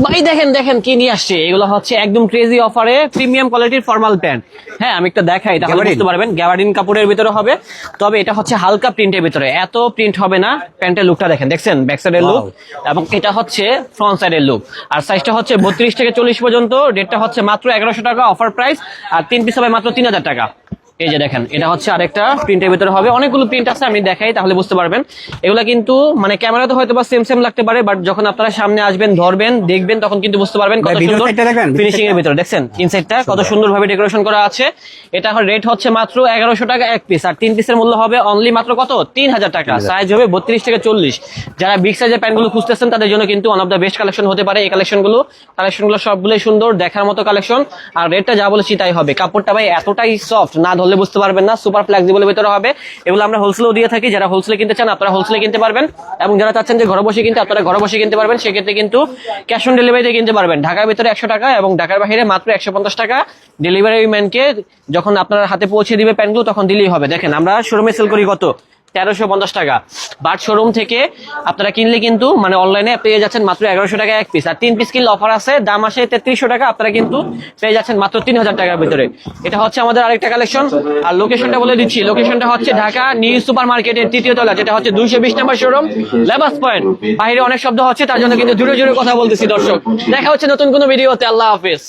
ভাই দেখেন দেখেন কি নিয়ে আসছে, এগুলো হচ্ছে একদম ক্রেজি অফারে প্রিমিয়াম কোয়ালিটির ফর্মাল প্যান্ট। হ্যাঁ আমি একটা দেখাই তাহলে বুঝতে পারবেন। গ্যাবার্ডিন কাপড়ের ভিতরে হবে, তবে এটা হচ্ছে হালকা প্রিন্টের ভিতরে, এত প্রিন্ট হবে না। প্যান্টের লুকটা দেখেন, দেখছেন ব্যাক সাইডের লুক, এবং এটা হচ্ছে ফ্রন্ট সাইডের লুক। আর সাইজটা হচ্ছে 32 থেকে 40 পর্যন্ত। রেটটা হচ্ছে মাত্র 1100 টাকা অফার প্রাইস, আর 3 পিস হবে মাত্র 3000 টাকা। এই যে দেখেন, এটা হচ্ছে আরেকটা প্রিন্টের ভিতরে হবে, অনেকগুলো প্রিন্ট আছে, আমি দেখাই তাহলে বুঝতে পারবেন। এগুলা কিন্তু মানে ক্যামেরাতে হয়তো বা সেম সেম লাগতে পারে, বাট যখন আপনারা সামনে আসবেন, ধরবেন, দেখবেন, তখন কিন্তু বুঝতে পারবেন কত সুন্দর ফিনিশিং এর ভিতরে। দেখছেন ইনসাইডটা কত সুন্দর ভাবে ডেকোরেশন করা আছে। এটা রেট হচ্ছে মাত্র 1100 টাকা এক পিস, আর 3 পিসের মূল্য হবে অনলি মাত্র কত 3000 টাকা। সাইজ হবে 32 থেকে 40। যারা বিগ সাইজের প্যান্টগুলো খুঁজতেছেন তাদের জন্য কিন্তু one of the best collection হতে পারে এই কালেকশনগুলো সবগুলোই সুন্দর, দেখার মতো কালেকশন। আর রেটটা যা বলেছি তাই হবে। কাপড়টা ভাই এতটাই সফট, না ধরলে বুঝতে পারবেন না, সুপার ফ্লেক্সিবলের ভিতরে হবে। এগুলো আমরা হোলসেলও দিয়ে থাকি, যারা হোলসেলে কিনতে চান আপনারা হোলসেলে কিনতে পারবেন, এবং যারা চাচ্ছেন যে ঘরে বসে কিনতে আপনারা ঘরে বসে কিনতে পারবেন। সেক্ষেত্রে কিন্তু ক্যাশ অন ডেলিভারিতে কিনতে পারবেন। ঢাকার ভিতরে 100 টাকা এবং ঢাকার বাইরে মাত্র 150 টাকা। ডেলিভারি ম্যানকে যখন আপনার হাতে পৌঁছে দিবে প্যান্টগুলো তখন দিলেই হবে। দেখেন আমরা শোরুমে সেল করি কত 1350 টাকা, বাট শোরুম থেকে আপনারা কিনলে কিন্তু মানে অনলাইনে পেয়ে যাচ্ছেন মাত্র 1100 টাকা এক পিস, আর 3 পিস কিনলে অফার আছে, দাম আসে 3300 টাকা। আপনারা কিন্তু পেয়ে যাচ্ছেন মাত্র 3000 টাকার ভিতরে। এটা হচ্ছে আমাদের আরেকটা কালেকশন। আর লোকেশনটা বলে দিচ্ছি, লোকেশনটা হচ্ছে ঢাকা নিউ সুপার মার্কেটের 3য় তলা, যেটা হচ্ছে 220 নম্বর শোরুম, লেবাস পয়েন্ট। বাইরে অনেক শব্দ হচ্ছে, তার জন্য কিন্তু জোরে জোরে কথা বলতেছি। দর্শক দেখা হচ্ছে নতুন কোনো ভিডিওতে। আল্লাহ হাফেজ।